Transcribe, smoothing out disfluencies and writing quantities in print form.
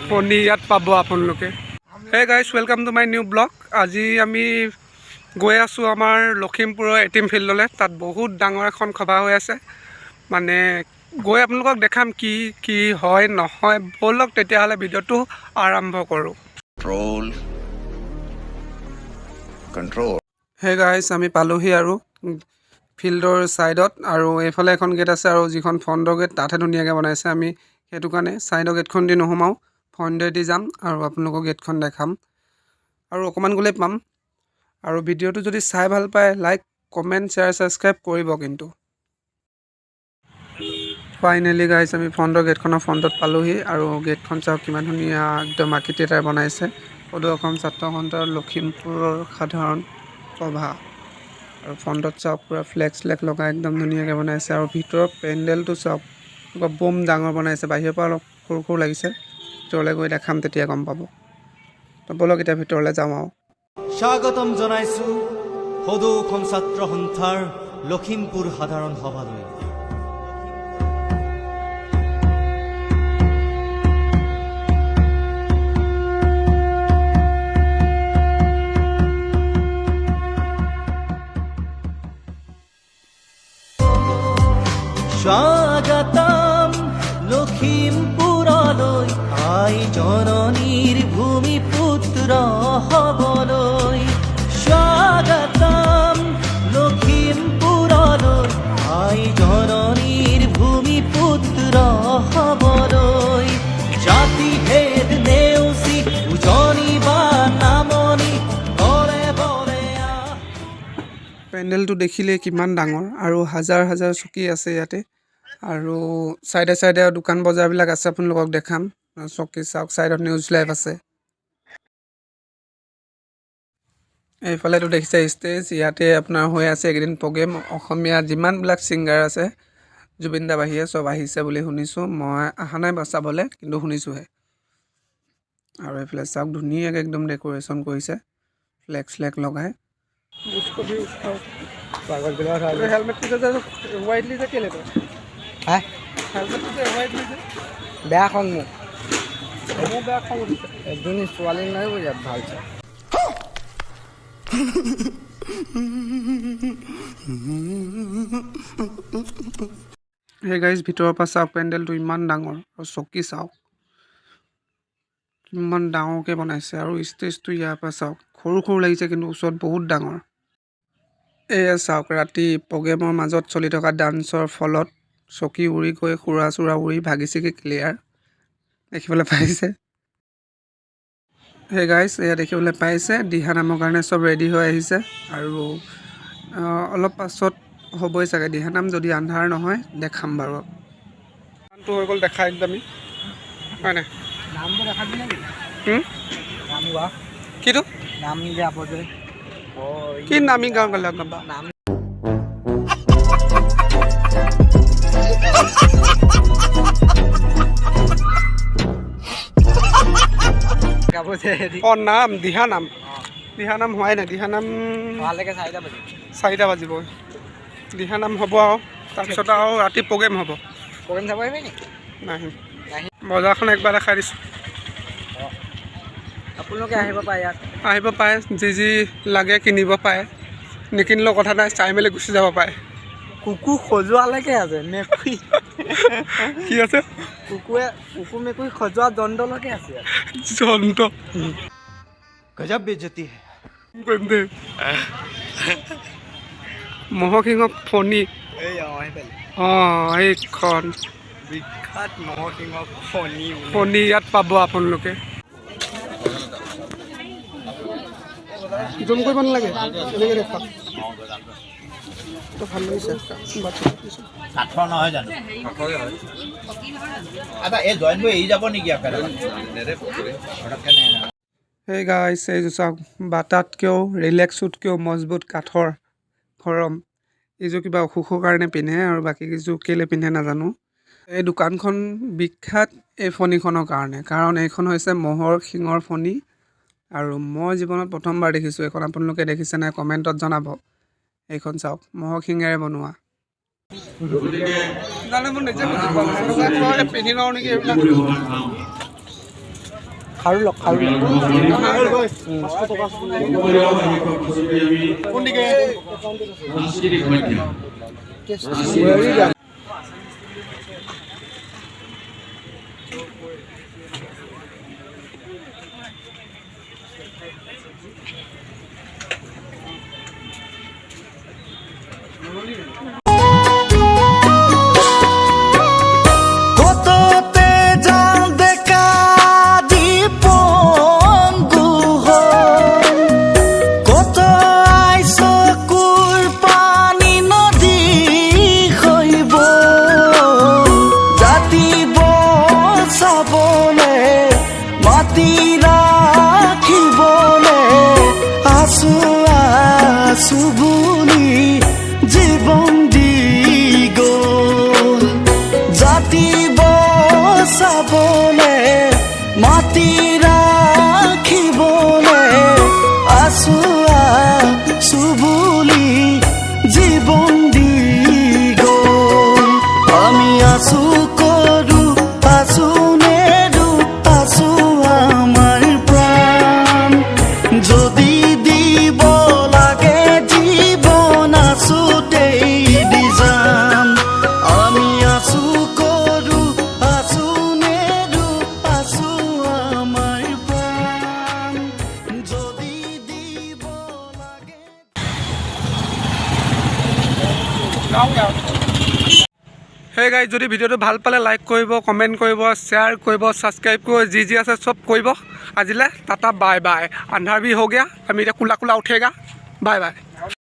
ফণী ইয়াত পাব আপোনালোকে। Hey guys, welcome to my new blog. আজি আমি গৈ আছোঁ আমাৰ লখিমপুৰৰ এটিম ফিল্ডলৈ। তাত বহুত ডাঙৰ এখন সভা হৈ আছে। মানে গৈ আপোনালোকক দেখাম কি কি হয় নহয়। ব'লক তেতিয়াহ'লে ভিডিঅ'টো আৰম্ভ কৰোঁ। হে গাইজ, আমি পালোহি আৰু ফিল্ডৰ ছাইডত, আৰু এইফালে এখন গেট আছে আৰু যিখন ফ্ৰণ্টৰ গেট তাতহে ধুনীয়াকৈ বনাইছে। আমি সেইটো কাৰণে ছাইডৰ গেটখন দি নোসোমাওঁ, ফ্ৰণ্টেদি যাম আৰু আপোনালোকক গেটখন দেখাম আৰু অকণমান গ'লেই পাম। আৰু ভিডিঅ'টো যদি চাই ভাল পায়, লাইক কমেণ্ট শ্বেয়াৰ ছাবস্ক্ৰাইব কৰিব কিন্তু। ফাইনেলি গাইজ, আমি ফ্ৰণ্টৰ গেটখনৰ ফ্ৰণ্টত পালোহি আৰু গেটখন চাওক কিমান ধুনীয়া একদম আকৃতিৰে টাইপ বনাইছে। সদৌ অসম ছাত্ৰ সন্থাৰ লখিমপুৰৰ সাধাৰণ সভা। আৰু ফ্ৰণ্টত চাওক পূৰা ফ্লেগ লগাই একদম ধুনীয়াকৈ বনাইছে। আৰু ভিতৰৰ পেণ্ডেলটো চাওক বম ডাঙৰ বনাইছে। বাহিৰৰ পৰা অলপ সৰু সৰু লাগিছে, ভিতৰলৈ গৈ দেখাম তেতিয়া গম পাব। তো ব'লক এতিয়া ভিতৰলৈ যাওঁ আৰু। স্বাগতম জনাইছোঁ সদৌ অসম ছাত্ৰ সন্থাৰ লখিমপুৰ সাধাৰণ সভালৈ। স্বাগতম লখিমপুৰলৈ, আই জননীৰ ভূমিপুত্ৰ হবলৈ। স্বাগতম লখিমপুৰলৈ, আই জননীৰ ভূমিপুত্ৰ হবলৈ। জাতি ভেদ নেওচি উজনি বা নামনি বৰে বৰে। পেণ্ডেলটো দেখিলে কিমান ডাঙৰ, আৰু হাজাৰ হাজাৰ চকী আছে ইয়াতে। আৰু চাইডে চাইডে দোকান বজাৰবিলাক আছে, আপোনালোকক দেখাম। চকী চাওক, চাইডত নিউজ লাইভ আছে। এইফালেতো দেখিছে ষ্টেজ, ইয়াতে আপোনাৰ হৈ আছে এইকেইদিন প্ৰগ্ৰেম। অসমীয়া যিমানবিলাক ছিংগাৰ আছে, জুবিন দা বাহিৰে চব আহিছে বুলি শুনিছোঁ। মই অহা নাই বা চাবলৈ, কিন্তু শুনিছোঁহে। আৰু এইফালে চাওক ধুনীয়াকৈ একদম ডেক'ৰেশ্যন কৰিছে, ফ্লেগ লগাই। বেয়া খং মোক, এজনী ছোৱালী নাই ইয়াত ভাল চাই। সেই গাইজ, ভিতৰৰ পৰা চাওক পেণ্ডেলটো ইমান ডাঙৰ, আৰু চকী চাওক কিমান ডাঙৰকৈ বনাইছে। আৰু ষ্টেজটো ইয়াৰ পৰা চাওক, সৰু সৰু লাগিছে কিন্তু ওচৰত বহুত ডাঙৰ। এয়া চাওক, ৰাতি প্ৰগ্ৰেমৰ মাজত চলি থকা ডান্সৰ ফলত চকী উৰি গৈ সুৰা চুৰা উৰি ভাগি ছিগি ক্লিয়াৰ দেখিবলৈ পাইছে। সেই গাইজ, এয়া দেখিবলৈ পাইছে দিহানামৰ কাৰণে চব ৰেডি হৈ আহিছে। আৰু অলপ পাছত হ'বই চাগে দিহানাম, যদি আন্ধাৰ নহয় দেখাম বাৰু। গানটো হৈ গ'ল দেখাই একদমেই হয় নাই? নামবোৰ দেখা দিলে নেকি? নাম গোৱা কিটো নাম যে আপদে কি নামি গাঁও গ'লে নাম্বা নাম গাব যে অঁ নাম দিহানাম। দিহানাম হোৱাই নাই, দিহানাম ভালকৈ 4টা বাজিব। 4টা বাজিব। দিহানাম হ'ব আৰু তাৰপিছত আৰু ৰাতি প্ৰগ্ৰেম হ'ব। প্ৰগ্ৰেম চাব আহিবি নেকি? নাহিম, নাহিম। বজাৰখন একবাৰ দেখাই দিছোঁ। আপোনালোকে আহিব পাৰে ইয়াত, আহিব পাৰে, যি যি লাগে কিনিব পাৰে, নিকিনিলেও কথা নাই, চাই মেলি গুচি যাব পাৰে। কুকুৰ সজোৱালৈকে আছে, মেকুৰী কি আছে? কুকুৰ মেকুৰী সজোৱা যন্ত্ৰলৈকে আছে ইয়াত। যন্ত্ৰ গজব বেজতি হে। কৰিম দেই। মহৰ সিংহ ফণী, অঁ এইখন বিখ্যাত মহৰ সিংহ ফণী ইয়াত পাব আপোনালোকে। জুম কৰিব নালাগে, এনেকৈ দেখা ভাল লাগিছে। কাঠৰ নহয় জানো? আচ্ছা, এই জইনবোৰ এৰি যাব নেকি আপোনালোকে? সেই গাইছ, এই চাওক, বাটাতকৈও ৰিলেক্সতকৈও মজবুত কাঠৰ খৰম। এইযোৰ কিবা অসুখৰ কাৰণে পিন্ধে, আৰু বাকী কেইযোৰ কেলৈ পিন্ধে নাজানো। এই দোকানখন বিখ্যাত এই ফণীখনৰ কাৰণে, কাৰণ এইখন হৈছে মহৰ শিঙৰ ফণী। আৰু মই জীৱনত প্ৰথমবাৰ দেখিছোঁ এইখন। আপোনালোকে দেখিছে নাই কমেণ্টত জনাব। এইখন চাওক, মহৰ শিঙেৰে বনোৱা। নাজানে মই নিজে বুজি পাওঁ এনেকুৱা কয় পিন্ধি লওঁ নেকি এইবিলাক খাৰু লওক কততে যাও দেখা দীপঙ্গু হল কত আইস কুর পানি নদী হইব জাতি বসাবলে মাটি রাখিবলে আছো আছো বুলি জীবন দি গল জাতি বসাবলে মাটি রাখিবলে আছো আছো বুলি জীবন দি গল আমি আছো কৰো আছো নেৰু আছো আমাৰ প্ৰাণ যদি দিব লাগে জীবন আছোতেই দি যাম আমি আছো কৰো আছো নেৰু আছো আমাৰ প্ৰাণ যদি দিব লাগে সেই গাইজ যদি ভিডিঅ'টো ভাল পালে লাইক কৰিব কমেণ্ট কৰিব শ্বেয়াৰ কৰিব ছাবস্ক্ৰাইব কৰিব যি আছে চব কৰিব আজিলে টাটা বাই বাই আন্ধাৰ भी हो गया আমি এতিয়া কোলা কোলা উঠেগা বাই বাই